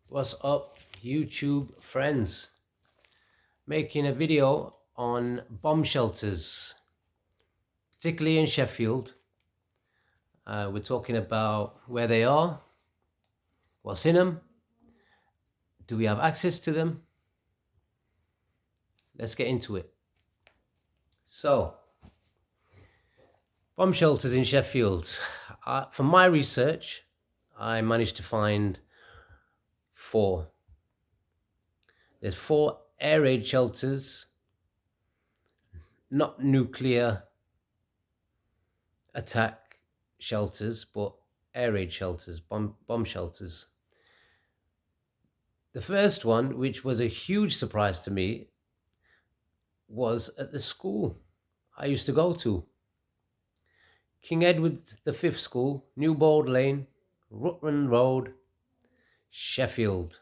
What's up, YouTube friends? Making a video on bomb shelters, particularly in Sheffield. We're talking about where they are, what's in them, do we have access to them? Let's get into it. So, bomb shelters in Sheffield. From my research, I managed to find 4. There's 4 air raid shelters, not nuclear attack shelters, but air raid shelters, bomb shelters. The first one, which was a huge surprise to me, was at the school I used to go to. King Edward V School, Newbold Lane, Rutland Road, Sheffield,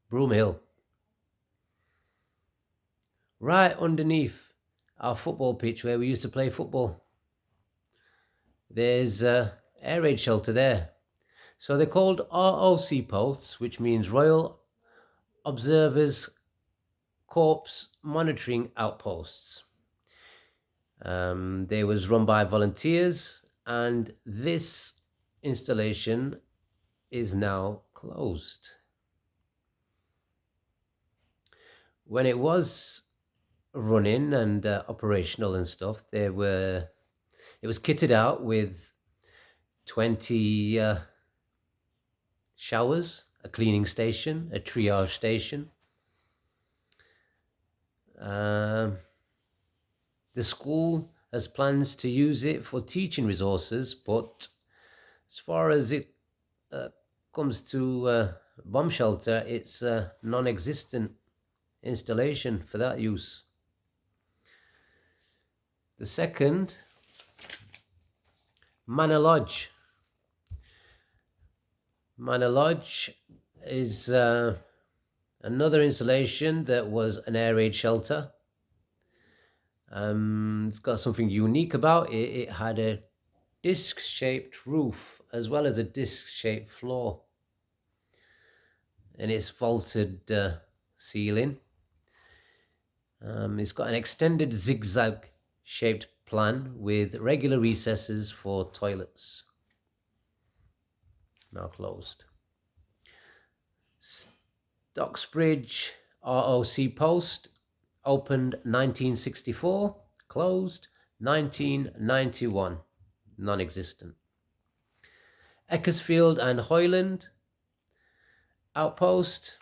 Broom Hill. Right underneath our football pitch where we used to play football. There's an air raid shelter there. So they're called ROC posts, which means Royal Observers Corps Monitoring Outposts. They was run by volunteers, and this installation is now closed. When it was running and operational and stuff, it was kitted out with 20 showers, a cleaning station, a triage station. The school has plans to use it for teaching resources, but as far as it comes to bomb shelter, it's a non-existent installation for that use. The second, Manor Lodge. Manor Lodge is another installation that was an air raid shelter. It's got something unique about it. It had a disc-shaped roof as well as a disc-shaped floor, and it's vaulted ceiling. It's got an extended zigzag-shaped plan with regular recesses for toilets. Now closed. Stocksbridge ROC post, opened 1964, closed 1991, non-existent. Eckersfield and Hoyland outpost,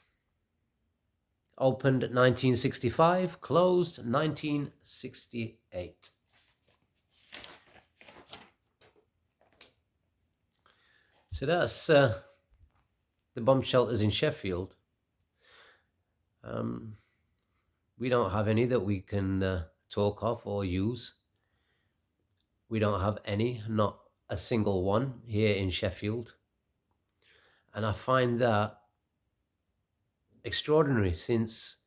opened 1965, closed 1968. So that's the bomb shelters in Sheffield. We don't have any that we can talk of or use. We don't have any, not a single one here in Sheffield. And I find that extraordinary, since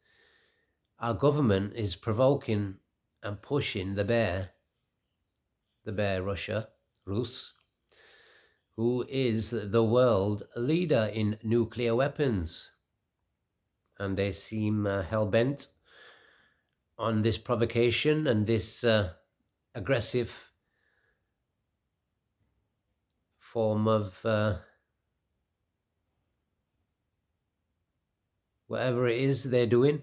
our government is provoking and pushing the bear Russia, Rus, who is the world leader in nuclear weapons. And they seem hell-bent on this provocation and this aggressive form of whatever it is they're doing.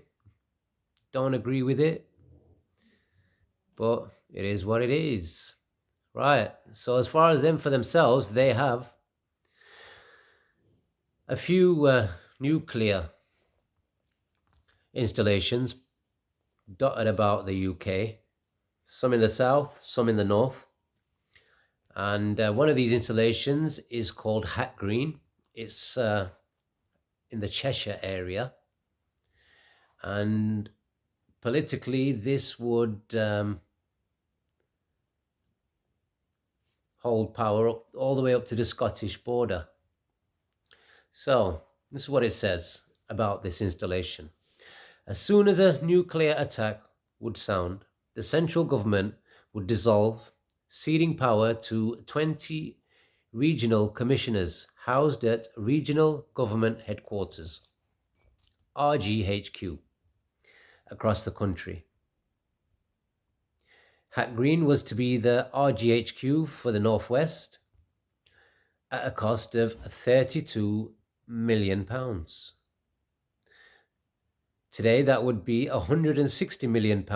Don't agree with it, but it is what it is. Right, so as far as them for themselves, they have a few nuclear installations dotted about the UK, some in the south, some in the north. And one of these installations is called Hat Green. It's in the Cheshire area. And politically, this would hold power all the way up to the Scottish border. So this is what it says about this installation. As soon as a nuclear attack would sound, the central government would dissolve, ceding power to 20 regional commissioners housed at regional government headquarters. RGHQ across the country. Hat Green was to be the RGHQ for the Northwest at a cost of £32 million. Today, that would be £160 million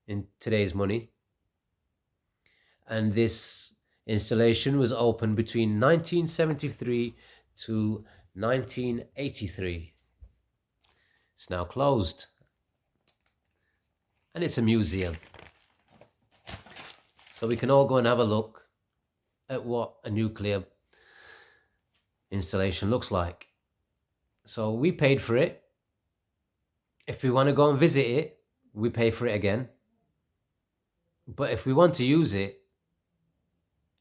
in today's money. And this installation was opened between 1973 to 1983. It's now closed. And it's a museum. So we can all go and have a look at what a nuclear installation looks like. So we paid for it. If we want to go and visit it, we pay for it again. But if we want to use it,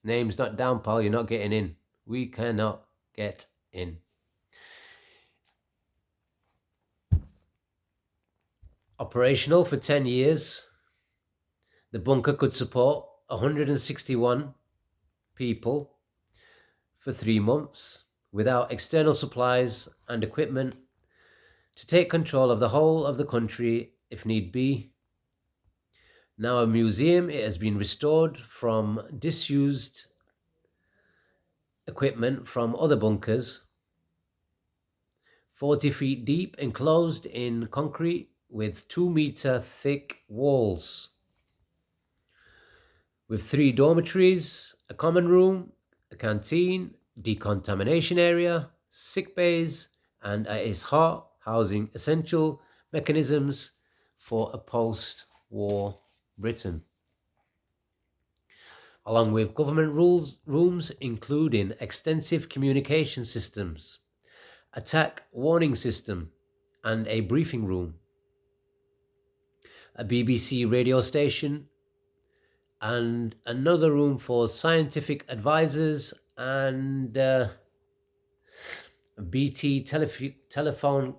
name's not down, pal, you're not getting in. We cannot get in. Operational for 10 years, the bunker could support 161 people for 3 months without external supplies and equipment to take control of the whole of the country if need be. Now a museum, it has been restored from disused equipment from other bunkers, 40 feet deep, enclosed in concrete with 2-meter thick walls, with 3 dormitories, a common room, a canteen, decontamination area, sick bays, and at its heart, housing essential mechanisms for a post-war Britain, along with government rooms including extensive communication systems, attack warning system, and a briefing room, a BBC radio station, and another room for scientific advisors and BT telephone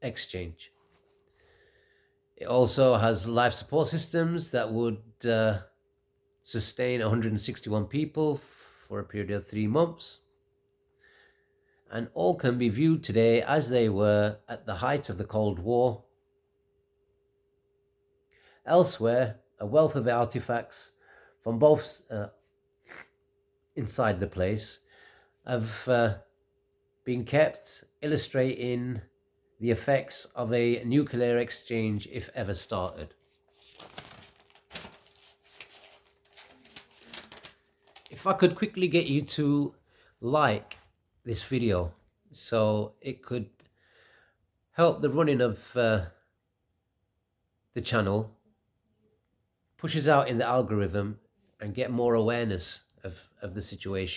exchange. It also has life support systems that would sustain 161 people for a period of 3 months. And all can be viewed today as they were at the height of the Cold War. Elsewhere, a wealth of artifacts from both inside the place have been kept, illustrating the effects of a nuclear exchange if ever started. If I could quickly get you to like this video so it could help the running of the channel, pushes out in the algorithm and get more awareness of the situation.